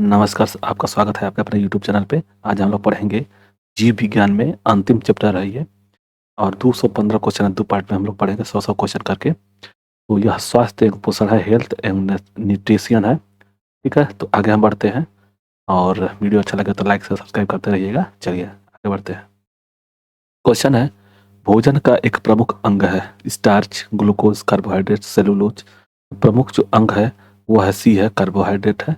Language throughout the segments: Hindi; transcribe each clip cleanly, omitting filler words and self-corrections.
नमस्कार, आपका स्वागत है आपके अपने यूट्यूब चैनल पे। आज हम लोग पढ़ेंगे जीव विज्ञान में अंतिम चैप्टर है ये, और 215 क्वेश्चन है। 2 पार्ट में हम लोग पढ़ेंगे 100 क्वेश्चन करके। तो यह स्वास्थ्य एवं पोषण है, हेल्थ एंड न्यूट्रिशन है। ठीक है, तो आगे हम बढ़ते हैं, और वीडियो अच्छा लगे तो लाइक से सब्सक्राइब करते रहिएगा। चलिए आगे बढ़ते हैं। क्वेश्चन है, भोजन का एक प्रमुख अंग है स्टार्च, ग्लूकोज, कार्बोहाइड्रेट, सेलुलोज। प्रमुख जो अंग है वो है सी है, कार्बोहाइड्रेट है।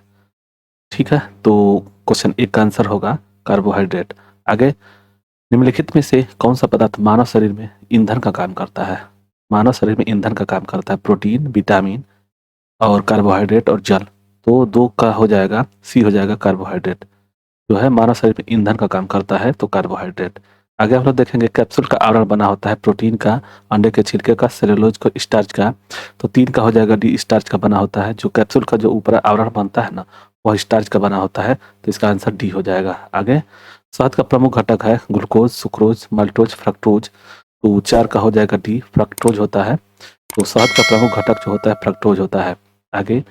ठीक है, तो क्वेश्चन एक का आंसर होगा कार्बोहाइड्रेट। आगे, निम्नलिखित में से कौन सा पदार्थ मानव शरीर में ईंधन का काम करता है? मानव शरीर में ईंधन का काम करता है प्रोटीन, विटामिन और कार्बोहाइड्रेट और जल। तो दो का हो जाएगा, सी हो जाएगा कार्बोहाइड्रेट जो है मानव शरीर में ईंधन का काम करता है, तो कार्बोहाइड्रेट। आगे हम लोग देखेंगे, कैप्सूल का आवरण बना होता है प्रोटीन का, अंडे के छिलके का, सेलुलोज का, स्टार्च का। तो 3 का हो जाएगा डी, स्टार्च का बना होता है। जो कैप्सूल का जो ऊपर आवरण बनता है ना, वह स्टार्च का बना होता है, तो इसका आंसर डी हो जाएगा। आगे, शहद का प्रमुख घटक है ग्लूकोज, सुक्रोज, माल्टोज, फ्रक्टोज। तो 4 का हो जाएगा डी, फ्रक्टोज होता है। तो शहद का प्रमुख घटक जो होता है फ्रक्टोज होता है। आगे,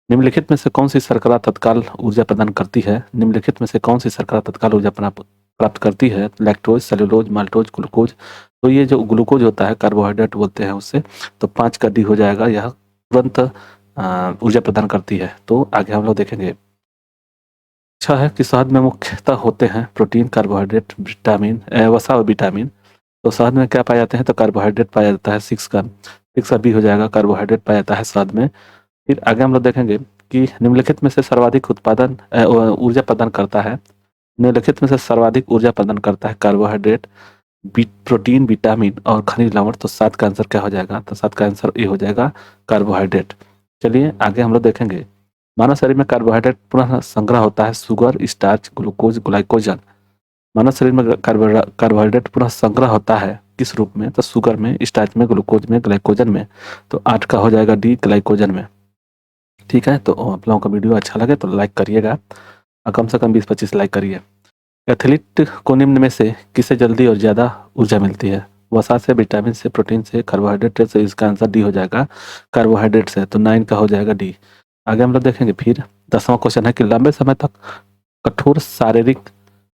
निम्नलिखित में से कौन सी शर्करा तत्काल ऊर्जा प्रदान करती है? निम्नलिखित में से कौन सी शर्करा तत्काल ऊर्जा प्राप्त करती है? Lactose, cellulose, maltose, glucose. तो ये जो ग्लूकोज होता है, कार्बोहाइड्रेट बोलते हैं उससे, तो 5 का डी हो जाएगा। यह तुरंत ऊर्जा प्रदान करती है। तो आगे हम लोग देखेंगे, अच्छा है कि शहद में मुख्यतः होते हैं प्रोटीन, कार्बोहाइड्रेट, विटामिन, वसा और विटामिन। तो शहद में क्या पाए जाते हैं? तो कार्बोहाइड्रेट पाया जाता है। 6 का बी हो जाएगा, कार्बोहाइड्रेट पाया जाता है शहद में। फिर आगे हम लोग देखेंगे कि निम्नलिखित में से सर्वाधिक ऊर्जा प्रदान करता है। निम्नलिखित में से सर्वाधिक ऊर्जा प्रदान करता है कार्बोहाइड्रेट, प्रोटीन, विटामिन और खनिज लवण। तो 7 का आंसर क्या हो जाएगा? तो 7 का आंसर ए हो जाएगा, कार्बोहाइड्रेट। चलिए आगे हम लोग देखेंगे, मानव शरीर में कार्बोहाइड्रेट पुनः संग्रह होता है शुगर, स्टार्च, ग्लूकोज, ग्लाइकोजन। मानव शरीर में कार्बोहाइड्रेट पुनः संग्रह होता है किस रूप में? तो शुगर में, स्टार्च में, ग्लूकोज में, ग्लाइकोजन में। तो 8 का हो जाएगा डी, ग्लाइकोजन में। ठीक है, तो आप लोगों का वीडियो अच्छा लगे तो लाइक करिएगा, और कम से कम 20-25 लाइक करिए। एथलीट को निम्न में से किससे जल्दी और ज़्यादा ऊर्जा मिलती है? वसा से, विटामिन से, प्रोटीन से, कार्बोहाइड्रेट से। इसका आंसर डी हो जाएगा, कार्बोहाइड्रेट से। तो 9 का हो जाएगा डी। आगे हम लोग देखेंगे, फिर 10वां क्वेश्चन है कि लंबे समय तक कठोर शारीरिक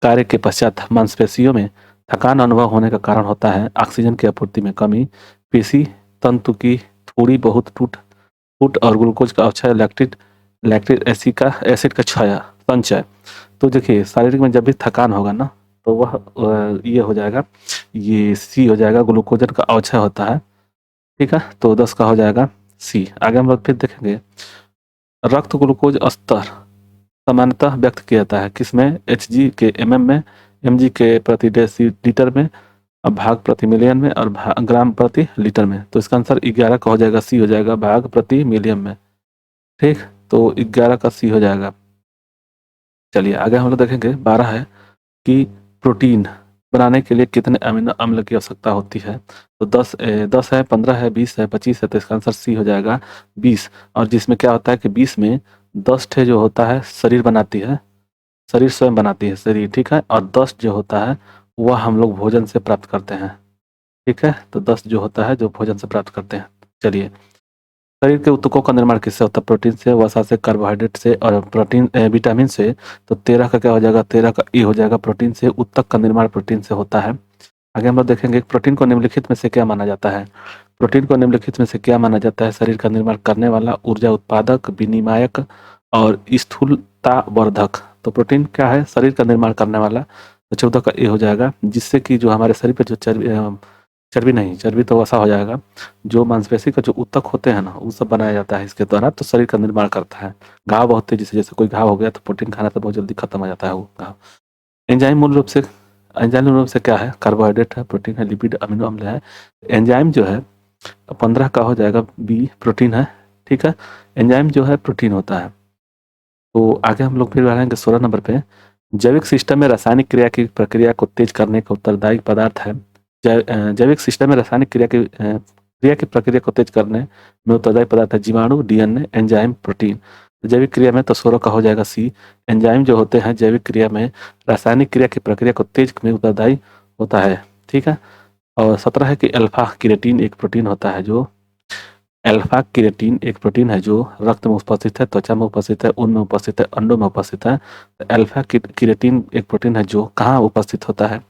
कार्य के पश्चात मांसपेशियों में थकान अनुभव होने का कारण होता है ऑक्सीजन की आपूर्ति में कमी, पेशी तंतु की थोड़ी बहुत फूट और ग्लूकोज का अक्षय, लैक्टिक एसिड का क्षय, संचय। तो देखिए, शारीरिक में जब भी थकान होगा ना, तो वह ये हो जाएगा, ये सी हो जाएगा, ग्लूकोजन का अवक्षय होता है। ठीक है, तो 10 का हो जाएगा सी। आगे हम लोग फिर देखेंगे, रक्त ग्लूकोज स्तर सामान्यतः व्यक्त किया जाता है किसमें? एचजी के एमएम में, एमजी के प्रति डेसीलीटर में, और भाग प्रति मिलियन में, और ग्राम प्रति लीटर में। तो इसका आंसर 11 का हो जाएगा, सी हो जाएगा, भाग प्रति मिलियन में। ठीक, तो 11 का सी हो जाएगा। चलिए आगे हम लोग देखेंगे, 12 है कि प्रोटीन बनाने के लिए कितने अमीनो अम्ल की आवश्यकता होती है? तो 10 है, 15 है, 20 है, 25 है। तो इसका आंसर सी हो जाएगा, 20। और जिसमें क्या होता है कि 20 में 10 ठे जो होता है शरीर बनाती है, शरीर स्वयं बनाती है शरीर। ठीक है, और 10 जो होता है वह हम लोग भोजन से प्राप्त करते हैं। ठीक है, तो 10 जो होता है जो भोजन से प्राप्त करते हैं। चलिए, शरीर के ऊतकों का निर्माण किससे होता है? प्रोटीन से, वसा से, कार्बोहाइड्रेट से और विटामिन से। तो 13 का क्या हो जाएगा? 13 का ए हो जाएगा, प्रोटीन से। ऊतक का निर्माण प्रोटीन से होता है। आगे हम लोग देखेंगे, प्रोटीन को निम्नलिखित में से क्या माना जाता है? प्रोटीन को निम्नलिखित में से क्या माना जाता है? शरीर का निर्माण करने वाला, ऊर्जा उत्पादक, विनिमायक और स्थूलता वर्धक। तो प्रोटीन क्या है? शरीर का निर्माण करने वाला। तो 14 का ए हो जाएगा, जिससे कि जो हमारे शरीर पे जो चर्बी नहीं, चर्बी तो वसा हो जाएगा, जो मांसपेशी का जो ऊतक होते हैं ना, वो सब बनाया जाता है इसके द्वारा। तो शरीर का निर्माण करता है। घाव बहुत तेजी से, जैसे कोई घाव हो गया तो प्रोटीन खाना तो बहुत जल्दी खत्म हो जाता है वो घाव। एंजाइम मूल रूप से, एंजाइम मूल रूप से क्या है? कार्बोहाइड्रेट है, प्रोटीन है, लिपिड, अमीनो अम्ल है। एंजाइम जो है 15 का हो जाएगा बी, प्रोटीन है। ठीक है, एंजाइम जो है प्रोटीन होता है। तो आगे हम लोग फिर बढ़ेंगे 16 नंबर पे, जैविक सिस्टम में रासायनिक क्रिया की प्रक्रिया को तेज करने का उत्तरदायी पदार्थ है। जैविक सिस्टम में रासायनिक क्रिया की प्रक्रिया को तेज करने में उत्तरदायी पदार्थ है जीवाणु, डीएनए, एंजाइम, प्रोटीन। जैविक क्रिया में तो 16 का हो जाएगा सी। एंजाइम जो होते हैं जैविक क्रिया में रासायनिक क्रिया की प्रक्रिया को तेज में उत्तरदायी होता है। ठीक है, और 17 है कि अल्फा किरेटिन एक प्रोटीन होता है जो अल्फा केराटिन एक प्रोटीन है जो रक्त में उपस्थित है, त्वचा में उपस्थित है, ऊन में उपस्थित है, अंडों में उपस्थित है। तो अल्फा केराटिन एक प्रोटीन है जो कहाँ उपस्थित होता है,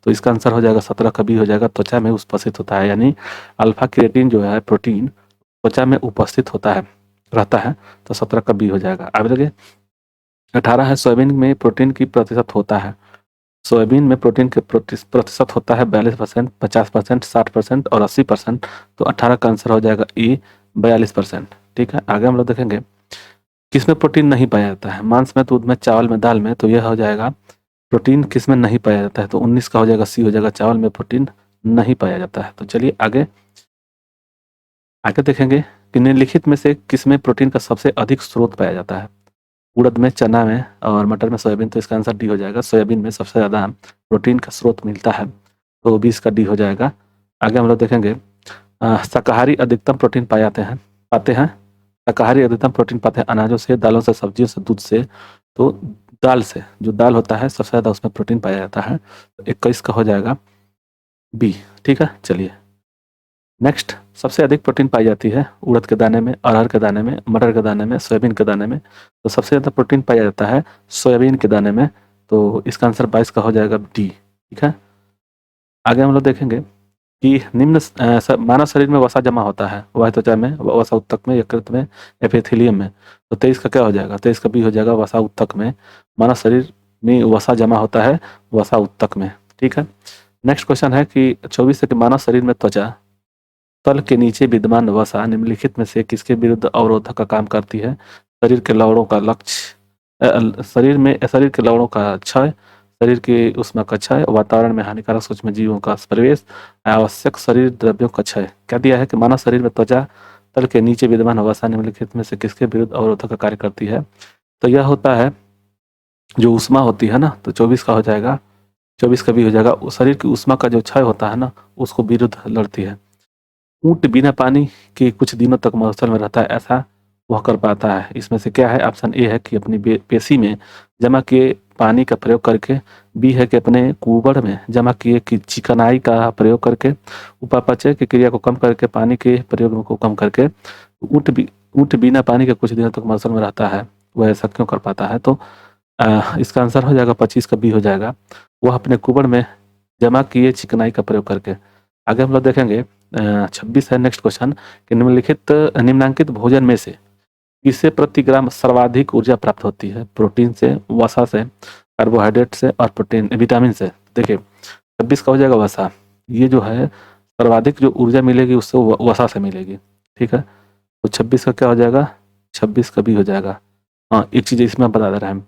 तो इसका आंसर हो जाएगा 17 का बी हो जाएगा, त्वचा में उपस्थित होता है। यानी अल्फा केराटिन जो है प्रोटीन त्वचा में उपस्थित होता है, रहता है, तो 17 का बी हो जाएगा। आगे देखिए 18 है, सोयाबीन में प्रोटीन की प्रतिशत होता है। सोयाबीन में प्रोटीन के प्रतिशत होता है 42%, 50%, 60% और 80%। तो 18 का आंसर हो जाएगा ई 42%। ठीक है, आगे हम लोग देखेंगे किसमें प्रोटीन नहीं पाया जाता है, मांस में, दूध में, चावल में, दाल में। तो यह हो जाएगा प्रोटीन किसमें नहीं पाया जाता है, तो 19 का हो जाएगा, सी हो जाएगा, चावल में प्रोटीन नहीं पाया जाता है। तो चलिए आगे आगे देखेंगे कि निम्नलिखित में से किसमें प्रोटीन का सबसे अधिक स्रोत पाया जाता है। उड़द में, चना में और मटर में, सोयाबीन। तो इसका आंसर डी हो जाएगा, सोयाबीन में सबसे ज़्यादा प्रोटीन का स्रोत मिलता है, तो 20 का डी हो जाएगा। आगे हम लोग देखेंगे शाकाहारी अधिकतम प्रोटीन पाते हैं। शाकाहारी अधिकतम प्रोटीन पाते हैं अनाजों से, दालों से, सब्जियों से, दूध से। तो दाल से, जो दाल होता है सबसे ज़्यादा उसमें प्रोटीन पाया जाता है, तो 21 का हो जाएगा बी। ठीक है, चलिए नेक्स्ट, सबसे अधिक प्रोटीन पाई जाती है उड़द के दाने में, अरहर के दाने में, मटर के दाने में, सोयाबीन के दाने में। तो सबसे ज़्यादा प्रोटीन पाया जाता है सोयाबीन के दाने में, तो इसका आंसर 22 का हो जाएगा डी। ठीक है, आगे हम लोग देखेंगे कि मानव शरीर में वसा जमा होता है, वह त्वचा में, वसा उत्तक में, यकृत में, एपिथेलियम में। तो 23 का क्या हो जाएगा, 23 का बी हो जाएगा, वसा उत्तक में। मानव शरीर में वसा जमा होता है वसा उत्तक में। ठीक है, नेक्स्ट क्वेश्चन है कि 24 है कि मानव शरीर में त्वचा तल के नीचे विद्यमान वसा निम्नलिखित में से किसके विरुद्ध अवरोधक का काम करती है। शरीर के लवणों का शरीर के लवणों का क्षय, शरीर की ऊष्मा का क्षय, वातावरण में हानिकारक सूक्ष्म जीवों का प्रवेश, आवश्यक शरीर द्रव्यों का क्षय। क्या दिया है कि मानव शरीर में त्वचा तल के नीचे विद्यमान वसा निम्नलिखित में से किसके विरुद्ध अवरोधक का कार्य करती है। तो यह होता है जो ऊष्मा होती है ना, तो 24 का हो जाएगा, 24 का भी हो जाएगा। शरीर की ऊष्मा का जो क्षय होता है ना, उसको विरुद्ध लड़ती है। ऊंट बिना पानी के कुछ दिनों तक मरुस्थल में रहता है, ऐसा वह कर पाता है। इसमें से क्या है, ऑप्शन ए है कि अपनी पेशी में जमा किए पानी का प्रयोग करके, बी है कि अपने कुबड़ में जमा किए कि चिकनाई का प्रयोग करके, उपापचय की क्रिया को कम करके, पानी के प्रयोग को कम करके। ऊंट बिना पानी के कुछ दिनों तक मरुस्थल में रहता है, वह ऐसा क्यों कर पाता है। तो इसका आंसर हो जाएगा 25 का बी हो जाएगा, वह अपने कुबड़ में जमा किए चिकनाई का प्रयोग करके। आगे हम लोग देखेंगे 26 है नेक्स्ट क्वेश्चन कि निम्नांकित भोजन में से किससे प्रति ग्राम सर्वाधिक ऊर्जा प्राप्त होती है। प्रोटीन से, वसा से, कार्बोहाइड्रेट से और प्रोटीन विटामिन से। देखिए 26 का हो जाएगा वसा, ये जो है सर्वाधिक जो ऊर्जा मिलेगी उससे वसा से मिलेगी। ठीक है, तो 26 का क्या हो जाएगा, 26 का भी हो जाएगा। हाँ, एक चीज़ इसमें हम बता दे रहे हैं,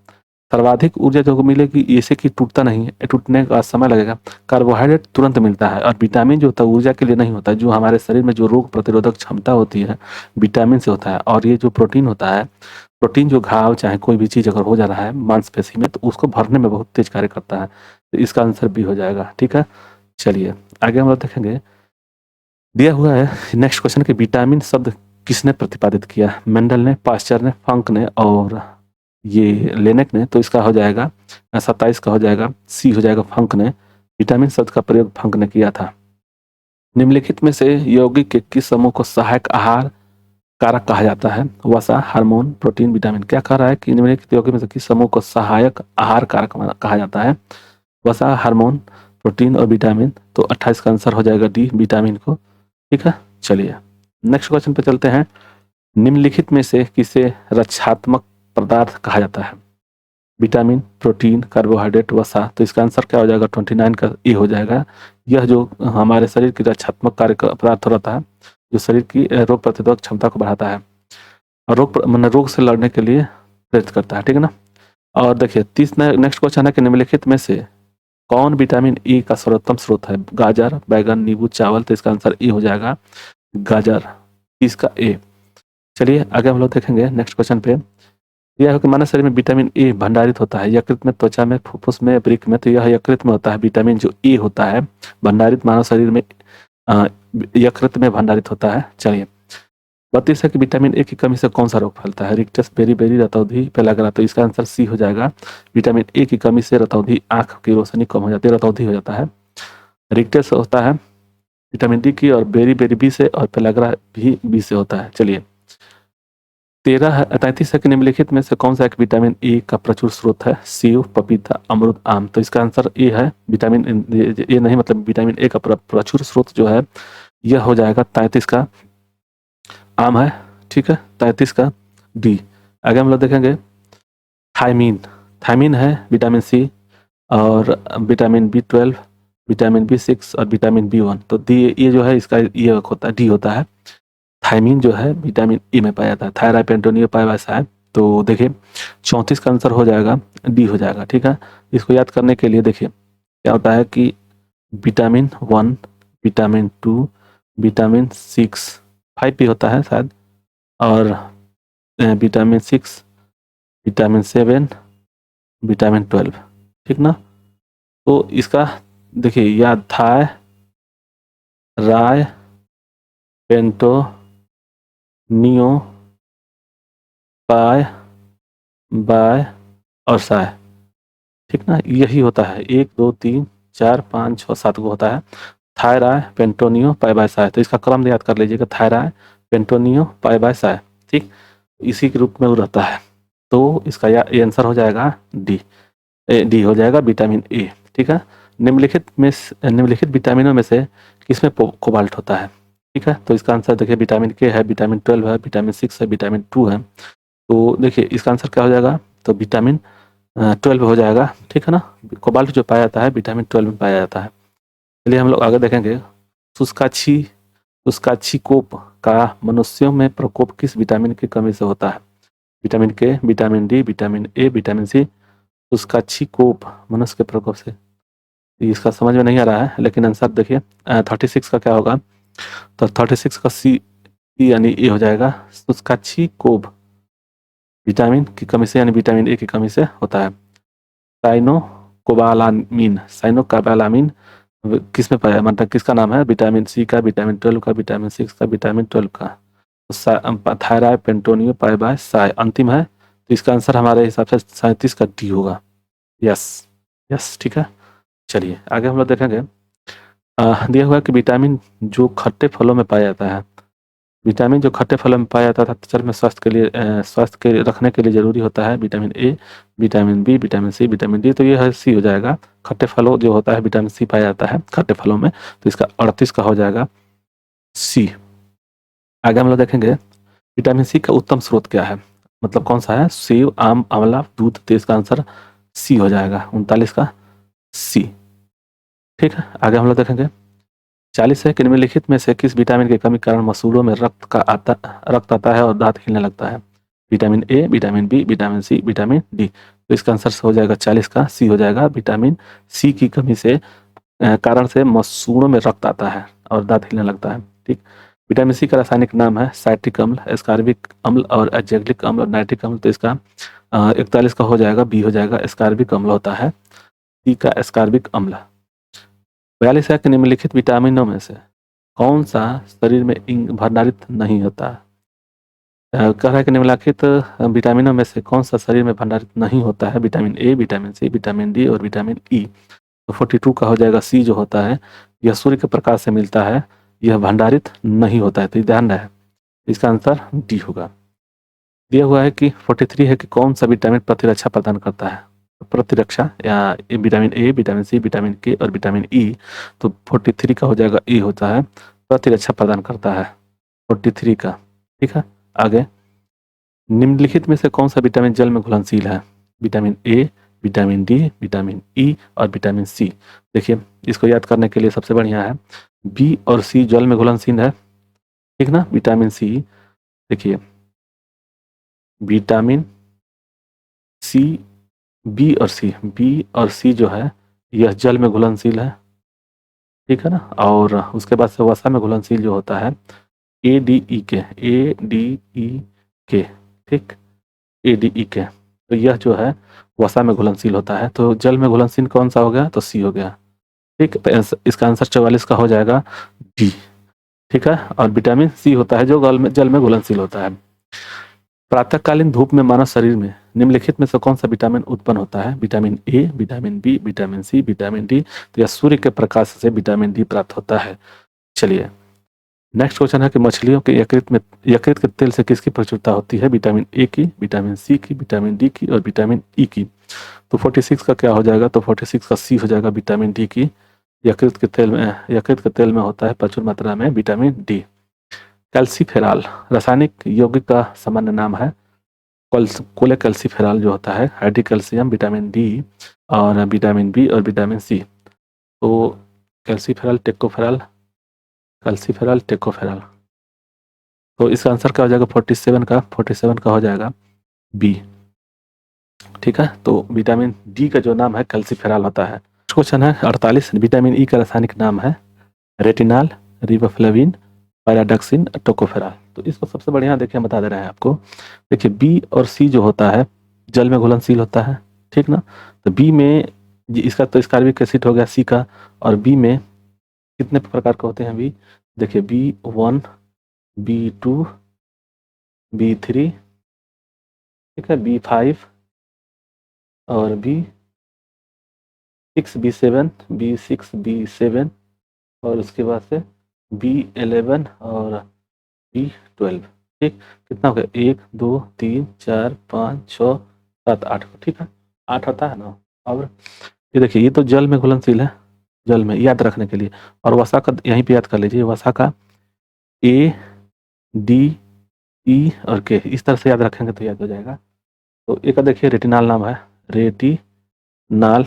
सर्वाधिक ऊर्जा जो मिलेगी ऐसे कि टूटता नहीं है, टूटने का समय लगेगा। कार्बोहाइड्रेट तुरंत मिलता है, और विटामिन जो होता है ऊर्जा के लिए नहीं होता है, जो हमारे शरीर में जो रोग प्रतिरोधक क्षमता होती है विटामिन से होता है। और ये जो प्रोटीन होता है, प्रोटीन जो घाव चाहे कोई भी चीज़ अगर हो जा रहा है मांसपेशी में, तो उसको भरने में बहुत तेज कार्य करता है। तो इसका आंसर भी हो जाएगा। ठीक है, चलिए आगे हम लोग देखेंगे, दिया हुआ है नेक्स्ट क्वेश्चन कि विटामिन शब्द किसने प्रतिपादित किया। मेंडल ने, पास्चर ने, फंक ने और ये लेनेक ने। तो इसका हो जाएगा 27 का हो जाएगा, सी हो जाएगा, फंक ने। विटामिन शब्द का प्रयोग फंक ने किया था। निम्नलिखित में से यौगिक के किस समूह को सहायक आहार कारक कहा जाता है। वसा, हार्मोन, प्रोटीन, विटामिन। क्या कह रहा है कि निम्नलिखित यौगिक में से किस समूह को सहायक आहार कारक कहा जाता है। वसा, हार्मोन, प्रोटीन और विटामिन। तो 28 का आंसर हो जाएगा डी, विटामिन को। ठीक है, चलिए नेक्स्ट क्वेश्चन पे चलते हैं। निम्नलिखित में से किसे रक्षात्मक पदार्थ कहा जाता है। विटामिन, प्रोटीन, कार्बोहाइड्रेट, वसा। तो इसका आंसर क्या हो जाएगा, 29 का ए हो जाएगा। यह जो हमारे शरीर की रक्षात्मक कार्य का पदार्थ रहता है, जो शरीर की रोग प्रतिरोधक क्षमता को बढ़ाता है और रोग से लड़ने के लिए प्रेरित करता है। ठीक है ना। और देखिए 30 नेक्स्ट क्वेश्चन है कि निम्नलिखित में से कौन विटामिन ए का सर्वोत्तम स्रोत है। गाजर, बैगन, नींबू, चावल। तो इसका आंसर ए हो जाएगा, गाजर, इसका ए। चलिए आगे हम लोग देखेंगे नेक्स्ट क्वेश्चन पे। यह है कि मानव शरीर में विटामिन ए भंडारित होता है यकृत में, त्वचा में, फुफ्फुस में, वृक्क में। तो यह यकृत में होता है, विटामिन जो ए होता है भंडारित मानव शरीर में यकृत में भंडारित होता है। चलिए 32 है कि विटामिन ए की कमी से कौन सा रोग फैलता है। रिक्टस, बेरी, रतौंधी, पेलाग्रा। तो इसका आंसर सी हो जाएगा, विटामिन ए की कमी से रतौंधी, आंख की रोशनी कम हो जाती है, रतौंधी हो जाता है। रिक्टस होता है विटामिन डी की, और बेरी बेरी बी से, और पेलाग्रा भी बी से होता है। चलिए 33 है कि निम्नलिखित में से कौन सा एक विटामिन ए का प्रचुर स्रोत है? सेब, पपीता, अमरूद, आम। तो इसका आंसर ए है। विटामिन ए नहीं, मतलब विटामिन ए का प्रचुर स्रोत जो है यह हो जाएगा 33 का आम है। ठीक है, 33 का डी। आगे हम लोग देखेंगे थायमीन। थायमीन है विटामिन सी, और विटामिन बी 12, विटामिन बी 6 और विटामिन बी 1। तो डी ये जो है इसका ये होता है, डी होता है। थायमीन जो है विटामिन ई में पाया जाता है। थायराइड पेंटोनियो पाइबासा है। तो देखिए 34 का आंसर हो जाएगा, डी हो जाएगा। ठीक है, इसको याद करने के लिए देखिए क्या होता है कि विटामिन 1, विटामिन 2, विटामिन 6, 5 भी होता है शायद, और विटामिन 6, विटामिन 7, विटामिन 12। ठीक ना। तो इसका देखिए याद, थाय, राय, पेंटो, नियो, पाय, बाय और साय। ठीक ना, यही होता है। 1 2 3 4 5 6 7 को होता है। थायराय, पेंटोनियो, पाई बाय साय। तो इसका क्रम याद कर लीजिएगा, थायराय, पेंटोनियो, पाई बाय साय। ठीक, इसी के रूप में वो रहता है। तो इसका ये आंसर हो जाएगा डी। डी हो जाएगा विटामिन ए। ठीक है, निम्नलिखित विटामिनों में से किसमें कोबाल्ट होता है? ठीक है, तो इसका आंसर देखिए विटामिन के है, विटामिन 12 है, विटामिन 6 है, विटामिन 2 है। तो देखिए इसका आंसर क्या हो जाएगा? तो विटामिन 12 हो जाएगा। ठीक है ना, कोबाल्ट जो पाया जाता है विटामिन 12 में पाया जाता है। चलिए हम लोग आगे देखेंगे। शुष्काछी शुष्काछिकोप का मनुष्यों में प्रकोप किस विटामिन की कमी से होता है? Vitamin K, vitamin D, vitamin A, vitamin C. शुष्काछिकोप मनुष्य के प्रकोप से, इसका समझ में नहीं आ रहा है, लेकिन आंसर देखिए 36 का क्या होगा? तो 36 का सी यानी ए हो जाएगा। शुष्काछिकोप विटामिन की कमी से यानी विटामिन ए की कमी से होता है। साइनोकोबालामीन किस में पाया, मतलब किसका नाम है? विटामिन सी का, विटामिन 12 का, विटामिन 6 का, विटामिन 12 का। थायराइड, पेंटोनियो, पाइबाय साय अंतिम है। तो इसका आंसर हमारे हिसाब से 37 का डी होगा। यस यस, ठीक है। चलिए आगे हम लोग देखेंगे। दिया हुआ कि विटामिन जो खट्टे फलों में पाया जाता है, विटामिन जो खट्टे फलों में पाया जाता है त्वचा में स्वास्थ्य के रखने के लिए जरूरी होता है। Vitamin A, vitamin B, vitamin C, vitamin D. तो ये है सी हो जाएगा। खट्टे फलों जो होता है विटामिन सी पाया जाता है खट्टे फलों में, तो इसका 38 का हो जाएगा सी। आगे हम लोग देखेंगे विटामिन सी का उत्तम स्रोत क्या है, मतलब कौन सा है? सेब, आम, आंवला, दूध। तो इसका आंसर सी हो जाएगा, 39 का सी। ठीक है, आगे हम लोग देखेंगे 40 है कि निम्नलिखित में से किस विटामिन की कमी के कारण मसूड़ों में रक्त आता है और दांत हिलने लगता है? Vitamin A, vitamin B, vitamin C, vitamin D. तो इसका आंसर हो जाएगा 40 का सी हो जाएगा। विटामिन सी की कमी से कारण से मसूड़ों में रक्त आता है और दांत हिलने लगता है। ठीक, विटामिन सी का रासायनिक नाम है साइट्रिक अम्ल, एस्कॉर्बिक अम्ल और एजेग्लिक अम्ल और नाइट्रिक अम्ल। तो इसका 41 का हो जाएगा, बी हो जाएगा। एस्कॉर्बिक अम्ल होता है, सी का एस्कॉर्बिक अम्ल। 42 है कि निम्नलिखित विटामिनों में से कौन सा शरीर में भंडारित नहीं होता? कह रहा है कि निम्नलिखित विटामिनों में से कौन सा शरीर में भंडारित नहीं होता है? Vitamin A, vitamin C, vitamin D और विटामिन ई। तो 42 का हो जाएगा सी जो होता है, यह सूर्य के प्रकाश से मिलता है, यह भंडारित नहीं होता है। तो ध्यान रहे, इसका आंसर डी होगा। दिया हुआ है कि 43 है कि कौन सा विटामिन प्रतिरक्षा प्रदान करता है? प्रतिरक्षा या vitamin A, vitamin C, vitamin K और विटामिन ई। तो 43 का हो जाएगा ए होता है, प्रतिरक्षा प्रदान करता है 43 का। ठीक है, आगे निम्नलिखित में से कौन सा विटामिन जल में घुलनशील है? Vitamin A, vitamin D, vitamin E और विटामिन सी। देखिए इसको याद करने के लिए सबसे बढ़िया है, बी और सी जल में घुलनशील है। ठीक ना, विटामिन सी देखिए, विटामिन सी, बी और सी जो है यह जल में घुलनशील है। ठीक है ना, और उसके बाद से वसा में घुलनशील जो होता है ए डी ई के। ठीक, ए डी ई के। तो यह जो है वसा में घुलनशील होता है। तो जल में घुलनशील कौन सा हो गया? तो सी हो गया। ठीक, तो इसका आंसर 44 का हो जाएगा डी। ठीक है, और विटामिन सी होता है जो जल में घुलनशील होता है। प्रातःकालीन धूप में मानव शरीर में निम्नलिखित में से कौन सा विटामिन उत्पन्न होता है? Vitamin A, vitamin B, vitamin C, vitamin D. तो यह सूर्य के प्रकाश से विटामिन डी प्राप्त होता है। चलिए नेक्स्ट क्वेश्चन है कि मछलियों के यकृत के तेल से किसकी प्रचुरता होती है? विटामिन ए की, विटामिन सी की, विटामिन डी की और विटामिन ई की। तो 46 का क्या हो जाएगा? तो 46 का सी हो जाएगा, विटामिन डी की। यकृत के तेल में होता है प्रचुर मात्रा में विटामिन डी। कैल्सीफेरॉल रासायनिक यौगिक का सामान्य नाम है कोलेकैल्सीफेरॉल जो होता है, हाइड्रिक कैल्शियम, विटामिन डी और विटामिन बी और विटामिन सी। तो कैल्सीफेरॉल, टेकोफेरॉल। तो इसका आंसर क्या हो जाएगा? 47 का हो जाएगा बी। ठीक है, तो विटामिन डी का जो नाम है कैल्सीफेरॉल होता है। क्वेश्चन है 48, विटामिन ई का रासायनिक नाम है रेटिनॉल, रिबोफ्लेविन, पैराडॉक्सिन, टोकोफेरॉल। तो इसको सबसे बढ़िया देखिए बता दे रहे हैं आपको। देखिए बी और सी जो होता है जल में घुलनशील होता है, ठीक ना। तो बी में इसका तो स्कार्बिक एसिड हो गया सी का, और बी में कितने प्रकार के होते हैं बी? देखिए B1, B2, B3, ठीक है, B5 और B6, B7 और उसके बाद से B11 और B12। ठीक, कितना हो गया? 1 2 3 4 5 6 7 8। ठीक है, 8 होता है ना। और ये देखिए ये तो जल में घुलनशील है, जल में याद रखने के लिए। और वसा का यहीं पे याद कर लीजिए, वसा का A, D, E और K, इस तरह से याद रखेंगे तो याद हो जाएगा। तो ए का देखिए रेटिनाल नाम है, रेटिनाल,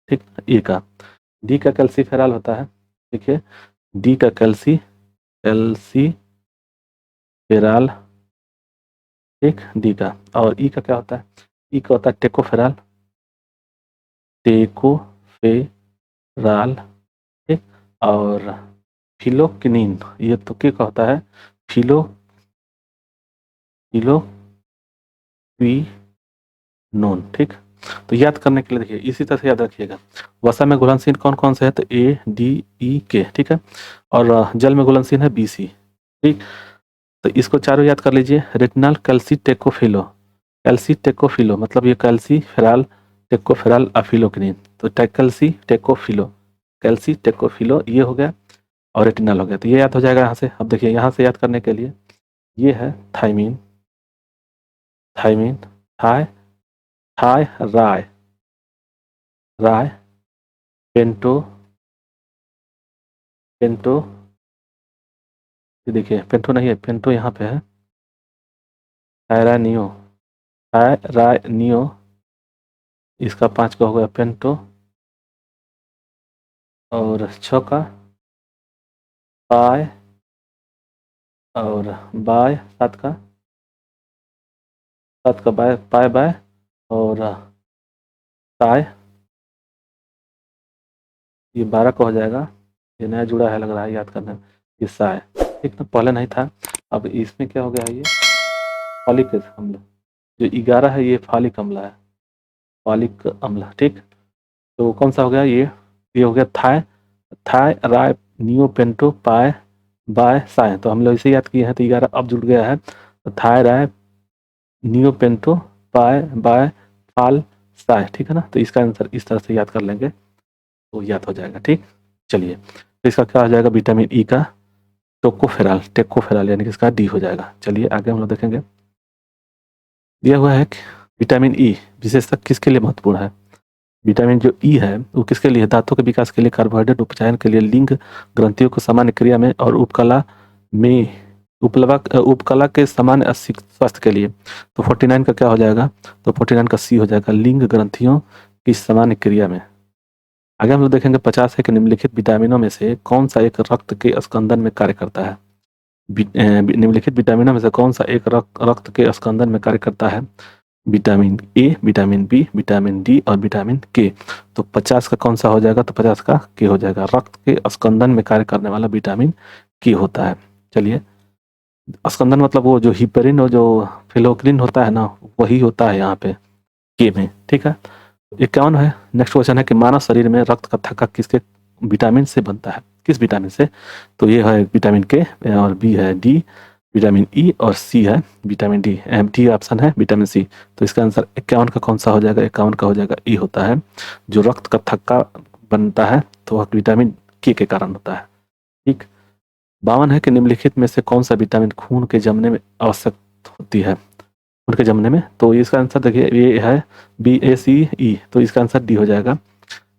ठीक। ए का, डी का कैल्सीफेरॉल होता है, देखिए डी का कैल्सीफेरॉल, ठीक, डी का। और ई का क्या होता है? ई का होता है टेकोफेरॉल, ठीक। और फिलोक्विनिन, ये तो क्या का होता है? फिलोक्विनोन, ठीक। तो याद करने के लिए देखिए इसी तरह से याद रखिएगा। वसा में घुलनशील कौन कौन से है? तो ए, डी, ई, के, ठीक है। और जल में घुलनशील है बी, सी, ठीक। तो इसको चारों याद कर लीजिए। रेटिनल, कैल्सी टेकोफिलो मतलब ये कैल्सीफेरॉल, टेकोफेरॉल, अफिलोक्विनिन। तो कैल्सी टेकोफिलो ये हो गया और रेटिनल हो गया। तो ये याद हो जाएगा यहाँ से। अब देखिए यहाँ से याद करने के लिए ये है थायमीन, थाय, राय, पेंटो, ये देखिए पेंटो नहीं है, पेंटो यहाँ पे है, थायरानियो, इसका 5 का हो गया पेंटो, और 6 का पाय, और बाय 7 का बाय, और ताय, ये 12 का हो जाएगा। ये नया जुड़ा है लग रहा है, याद करना। ये साय, ठीक ना, पहले नहीं था। अब इसमें क्या हो गया है? ये फॉलिक अम्ल, जो 11 है ये फॉलिक अम्ल, ठीक। तो कौन सा हो गया? ये हो गया थाय राय नियो पेंटो पाय बाय साय। तो हम लोग इसे याद किए हैं, तो 11 अब जुड़ गया है। तो थाय राय नियो पेंटो पाय बाय फाल साय, ठीक है ना। तो इसका आंसर इस तरह से याद कर लेंगे तो याद हो जाएगा, ठीक। चलिए, तो इसका क्या हो जाएगा? विटामिन ई का टेकोफेरॉल यानी कि इसका डी हो जाएगा। चलिए आगे हम लोग देखेंगे। दिया हुआ है कि विटामिन ई विशेषता किसके लिए महत्वपूर्ण है? विटामिन जो ई है वो किसके लिए? दांतों के विकास के लिए, कार्बोहाइड्रेट उपचायन के लिए, लिंग ग्रंथियों को सामान्य क्रिया में, और उपकला के सामान्य स्वास्थ्य के लिए। तो 49 का क्या हो जाएगा? तो 49 का सी हो जाएगा, लिंग ग्रंथियों की सामान्य क्रिया में। आगे हम लोग देखेंगे 50 है कि निम्नलिखित विटामिनों में से कौन सा एक रक्त के स्कंदन में कार्य करता है? निम्नलिखित विटामिनों में से कौन सा एक रक्त के स्कंदन में कार्य करता है? Vitamin A, vitamin B, vitamin D और विटामिन के। तो 50 का कौन सा हो जाएगा? तो 50 का के हो जाएगा। रक्त के स्कंदन में कार्य करने वाला विटामिन के होता है। चलिए, स्कंदन मतलब वो जो हिपेरिन और जो फिलोक्विन होता है ना, वही होता है यहाँ पे के में, ठीक है। 51 है, नेक्स्ट क्वेश्चन है कि मानव शरीर में रक्त का थक्का किसके विटामिन से बनता है? किस विटामिन से? तो ये है विटामिन के, और बी है डी, विटामिन ई, और सी है विटामिन डी। डी ऑप्शन है विटामिन सी। तो इसका आंसर 51 का कौन सा हो जाएगा? 51 का हो जाएगा ई होता है। जो रक्त का थक्का बनता है तो वह विटामिन के कारण होता है, ठीक। 52 है कि निम्नलिखित में से कौन सा विटामिन खून के जमने में आवश्यक होती है, खून के जमने में। तो इसका आंसर देखिए ये है BACE, तो इसका आंसर डी हो जाएगा।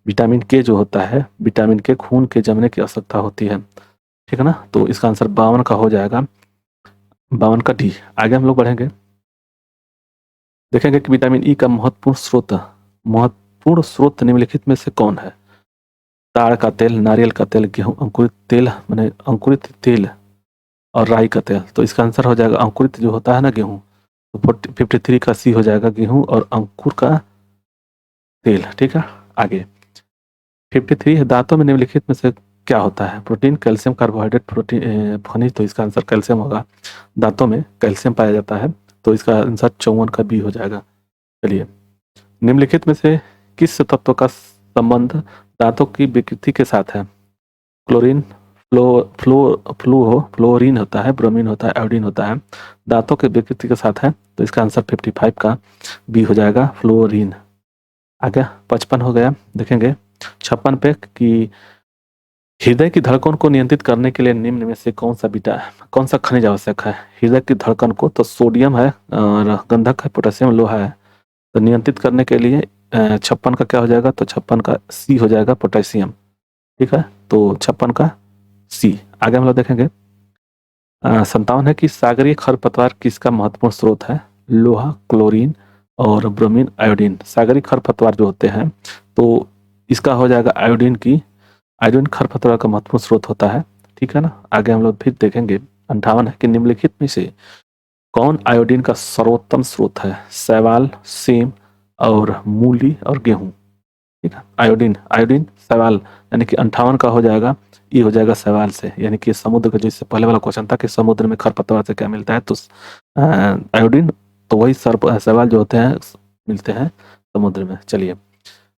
विटामिन के जो होता है, विटामिन के खून के जमने की आवश्यकता होती है, ठीक है ना। तो इसका आंसर 52 का हो जाएगा, 52 का डी। आगे हम लोग बढ़ेंगे, देखेंगे कि विटामिन ई का महत्वपूर्ण स्रोत निम्नलिखित में से कौन है। ताड़ का तेल, नारियल का तेल, गेहूं अंकुरित तेल मैंने अंकुरित तेल और राई का तेल। तो इसका आंसर हो जाएगा अंकुरित जो होता है ना गेहूं, तो 53 का सी हो जाएगा, गेहूं और अंकुर का तेल, ठीक है। आगे 53 दांतों में निम्नलिखित में से क्या होता है। प्रोटीन, कैल्शियम, कार्बोहाइड्रेट, प्रोटीन, खनिज। तो इसका आंसर कैल्शियम होगा। दांतों में कैल्शियम पाया जाता है, तो इसका आंसर 54 का बी हो जाएगा। चलिए, निम्नलिखित में से किस तत्व का संबंध दांतों की विकृति के साथ है। क्लोरीन, फ्लोरीन होता है, ब्रोमीन होता है, आयोडीन होता है, दांतों के विकृति के साथ है। तो इसका आंसर 55 का बी हो जाएगा, फ्लोरीन। आगे 55 हो गया, देखेंगे 56 पे कि हृदय की धड़कन को नियंत्रित करने के लिए निम्न में से कौन सा खनिज आवश्यक है। हृदय की धड़कन को तो सोडियम है और गंधक है, पोटेशियम, लोहा है। तो नियंत्रित करने के लिए 56 का क्या हो जाएगा, तो 56 का सी हो जाएगा, पोटेशियम, ठीक है। तो 56 का सी। आगे हम लोग देखेंगे 57 है कि सागरीय खरपतवार किसका महत्वपूर्ण स्रोत है। लोहा, क्लोरीन और ब्रोमीन, आयोडीन। सागरीय खरपतवार जो होते हैं तो इसका हो जाएगा आयोडीन खरपतवार का महत्वपूर्ण स्रोत होता है, ठीक है ना। आगे हम लोग फिर देखेंगे 58 है कि निम्नलिखित में से कौन आयोडीन का सर्वोत्तम स्रोत है। शैवाल, सेम और मूली और गेहूं, ठीक है। आयोडीन आयोडीन शैवाल, यानी कि 58 का हो जाएगा, ये हो जाएगा शैवाल से, यानी कि समुद्र का, जैसे पहले वाला क्वेश्चन था कि समुद्र में खरपतवार से क्या मिलता है, तो आयोडीन, तो वही शैवाल जो होते हैं मिलते हैं समुद्र में। चलिए,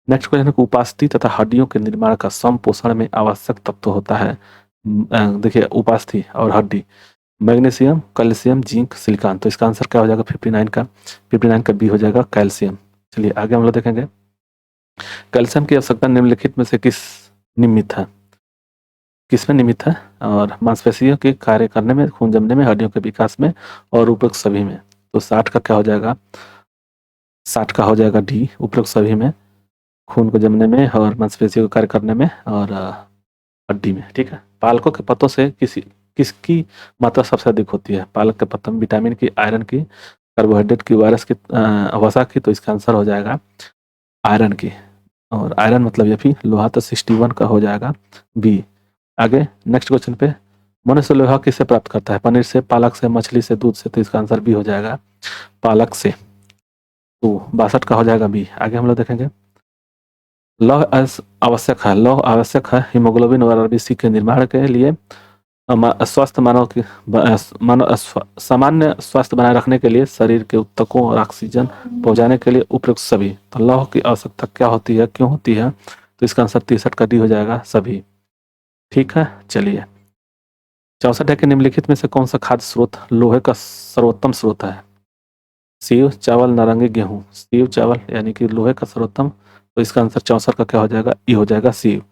नेक्स्ट क्वेश्चन है कि उपास्थि तथा हड्डियों के निर्माण का समपोषण में आवश्यक तत्व होता है। देखिए उपास्थि और हड्डी, मैग्नीशियम, कैल्शियम, जिंक, सिलिकॉन। तो इसका आंसर क्या हो जाएगा, 59 का बी हो जाएगा, कैल्शियम। चलिए आगे हम लोग देखेंगे कैल्शियम की आवश्यकता निम्नलिखित में से किस में निमित्त है, और मांसपेशियों के कार्य करने में, खून जमने में, हड्डियों के विकास में और उपरोक्त सभी में। तो 60 का क्या हो जाएगा, 60 का हो जाएगा डी, उपरोक्त सभी में, खून को जमने में और मांसपेशियों का कार्य करने में और हड्डी में, ठीक है। पालकों के पत्तों से किसकी मात्रा सबसे अधिक होती है। पालक के पत्तों में विटामिन की, आयरन की, कार्बोहाइड्रेट की, वायरस की, वसा की। तो इसका आंसर हो जाएगा आयरन की, और आयरन मतलब ये भी लोहा, तो 61 का हो जाएगा बी। आगे नेक्स्ट क्वेश्चन पे, मनुष्य लोहा किससे प्राप्त करता है। पनीर से, पालक से, मछली से, दूध से। तो इसका आंसर बी हो जाएगा, पालक से। तो 62 का हो जाएगा बी। आगे हम लोग देखेंगे लौह आवश्यक है हीमोग्लोबिन और आरबीसी के निर्माण के लिए, स्वस्थ मानव की सामान्य स्वास्थ्य बनाए रखने के लिए, शरीर के ऊतकों और ऑक्सीजन पहुंचाने के लिए, उपयुक्त सभी। तो लौह की आवश्यकता क्या होती है, क्यों होती है। तो इसका आंसर 63 का डी हो जाएगा, सभी, ठीक है। चलिए 64 है कि निम्नलिखित में से कौन सा खाद्य स्रोत लोहे का सर्वोत्तम स्रोत है। सेव, चावल, नारंगी, गेहूं। सेव, चावल यानी कि लोहे का सर्वोत्तम। तो इसका आंसर 64 का क्या हो जाएगा, ई हो जाएगा, सेव।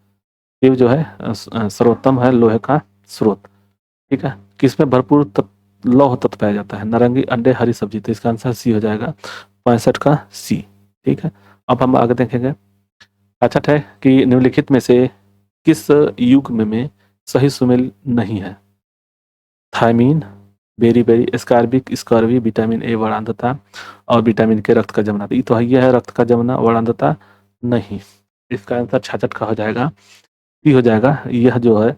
सेव जो है सर्वोत्तम है लोहे का स्रोत, ठीक है। किसमें भरपूर लौह तत्व पाया जाता है। नारंगी, अंडे, हरी सब्जी। तो इसका आंसर सी हो जाएगा, 65 का सी, ठीक है। अब हम आगे देखेंगे 65 है कि निम्नलिखित में से किस युग में सही सुमेल नहीं है। थायमीन, बेरी, स्कारबिक, स्कॉर्बी, विटामिन ए, वर्णांधता और विटामिन के रक्त का जमना। तो ये है रक्त का जमना, वर्णांधता नहीं। इसका आंसर 66 का हो जाएगा, सी हो जाएगा। यह जो है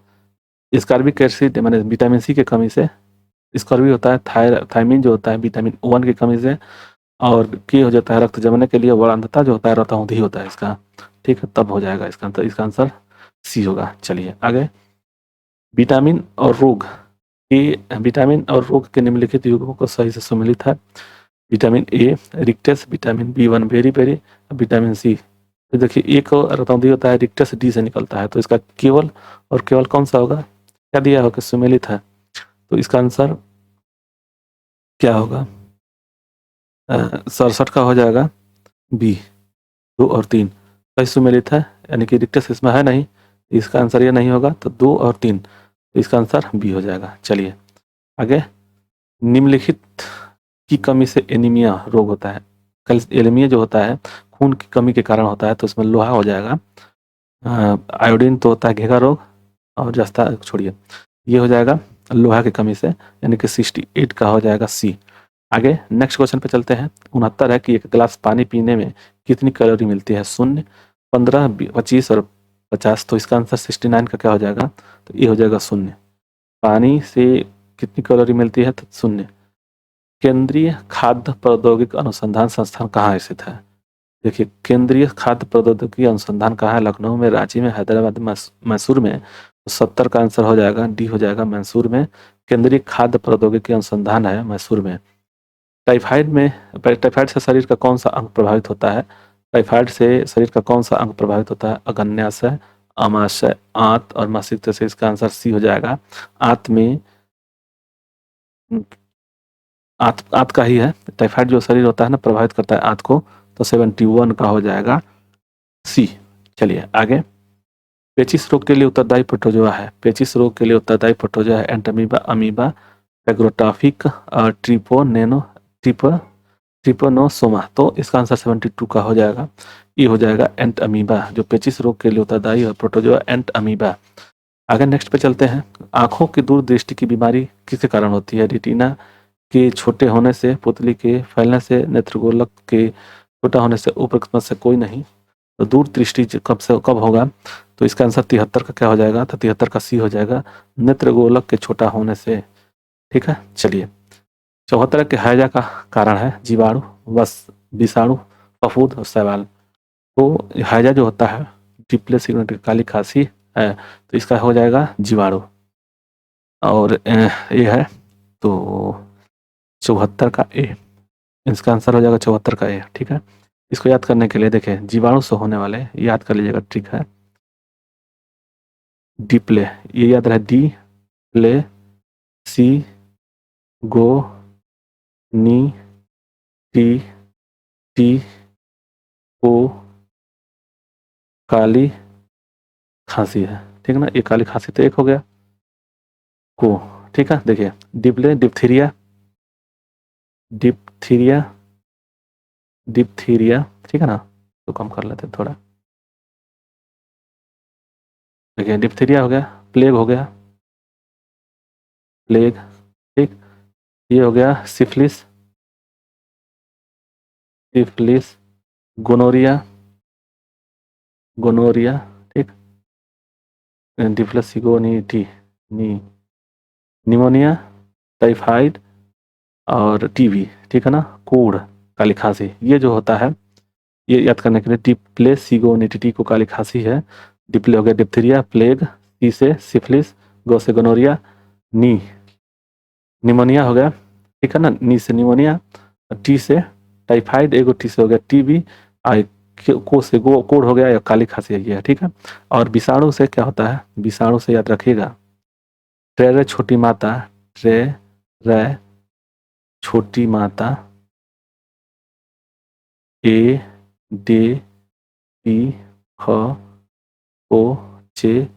स्कॉर्बिक एसिड माने विटामिन सी की कमी से, स्कॉर्बी होता है थायमीन जो होता है विटामिन 1 की कमी से, और के हो जाता है रक्त जमने के लिए, वर्णांधता जो होता है रतौंधी होता है इसका, ठीक है। तब हो जाएगा इसका आंसर सी होगा। चलिए आगे विटामिन और रोग विटामिन और रोग के निम्नलिखित युग्मों को सही से सम्मिलित है। Vitamin A rickets, vitamin B1 beri, vitamin C. तो देखिए एक रतौंधी होता है, रिक्टस डी से निकलता है। तो इसका केवल कौन सा होगा, क्या दिया होगा, सुमेलित है। तो इसका आंसर क्या होगा, 67 का हो जाएगा बी, 2 और 3 कई सुमेलित है, यानी कि रिक्टस इसमें है नहीं, इसका आंसर ये नहीं होगा। तो 2 और 3 तो इसका आंसर बी हो जाएगा। चलिए आगे, निम्नलिखित की कमी से एनीमिया रोग होता है। एनीमिया जो होता है खून की कमी के कारण होता है, तो इसमें लोहा हो जाएगा। आयोडीन तो होता है घेगा रोग, और जस्ता छोड़िए, ये हो जाएगा लोहा की कमी से, यानी कि 68 का हो जाएगा सी। आगे नेक्स्ट क्वेश्चन पे चलते हैं। 69 है कि एक गिलास पानी पीने में कितनी कैलोरी मिलती है? 0, 15, 25 और 50। तो इसका आंसर 69 का क्या हो जाएगा? तो ये हो जाएगा 0। पानी से कितनी कैलोरी मिलती है? तो 0। केंद्रीय खाद्य प्रौद्योगिकी अनुसंधान संस्थान कहाँ स्थित है? देखिए, केंद्रीय खाद्य प्रौद्योगिकी अनुसंधान कहाँ है? लखनऊ में, रांची में, हैदराबाद में, मैसूर में। तो 70 का आंसर हो जाएगा डी हो जाएगा, मैसूर में। केंद्रीय खाद्य प्रौद्योगिकी अनुसंधान है मैसूर में। टाइफाइड से शरीर का कौन सा अंग प्रभावित होता है? टाइफाइड से शरीर का कौन सा अंग प्रभावित होता है? अग्न्याशय, अमाशय, आंत और मस्तिष्क से। इसका आंसर सी हो जाएगा। आंत में, आंत का ही है। टाइफाइड जो शरीर होता है ना, प्रभावित करता है आंत को। तो 71 का हो जाएगा सी। चलिए आगे, पेचिस रोग के लिए उत्तरदायी प्रोटोजोआ है। पेचिस रोग के लिए उत्तरदायी प्रोटोजोआ है एंटमीबा, अमीबा, पेग्रोटाफिक और ट्रिपोनोसोमा। तो इसका आंसर 72 का हो जाएगा। ये हो जाएगा एंट अमीबा। जो पेचिस रोग के लिए उत्तरदायी है प्रोटोजोआ एंट अमीबा। आगे नेक्स्ट पे चलते हैं। आंखों की दूरदृष्टि की बीमारी किसके कारण होती है? रेटिना के छोटे होने से, पुतली के फैलने से, नेत्रगोलक के छोटा होने से, उपरक्त से कोई नहीं। तो दूर दृष्टि कब होगा? तो इसका आंसर 73 का क्या हो जाएगा? तो 73 का सी हो जाएगा, नेत्रगोलक के छोटा होने से। ठीक है, चलिए 74 के हैजा का कारण है जीवाणु, बस विषाणु, फफूंद और शैवाल। तो हैजा जो होता है डिप्ले सिग्नेटिक काली खांसी है, तो इसका हो जाएगा जीवाणु। और ये है तो 74 का ए, इसका आंसर हो जाएगा 74 का ए। ठीक है, इसको याद करने के लिए देखें, जीवाणु से होने वाले याद कर लीजिएगा। ठीक है, डिप्ले, ये याद रहे, डी प्ले सी गो नी टी टी ओ काली खांसी है। ठीक है ना, ये काली खांसी तो एक हो गया को। ठीक है, देखिए डिप्ले, डिप्थीरिया, डिप्थीरिया, डिप्थीरिया। ठीक है ना, तो कम कर लेते थोड़ा। देखिए डिप्थीरिया हो गया, प्लेग हो गया, प्लेग। ठीक, ये हो गया सिफिलिस, सिफिलिस, गोनोरिया, गोनोरिया। ठीक, डिफ्लसिगोनिटी, नी, निमोनिया, टाइफाइड और टीबी। ठीक है ना, कोढ़, काली खांसी, ये जो होता है ये याद करने के लिए, डिप्लेसिगोनिटी को काली खांसी है, डिप्ले हो गया डिप्थीरिया, प्लेग, सी से सिफिलिस, गो से गोनोरिया, नी निमोनिया हो गया। ठीक है ना, नी से निमोनिया, टी से टाइफाइड, एगो टी से हो गया टीबी, को से गो कोढ़ हो गया या काली खांसी है। ठीक है, और विषाणु से क्या होता है? विषाणु से याद रखिएगा, ट्रे छोटी माता, ट्रे रे छोटी माता, ए डे पी ख ओ चे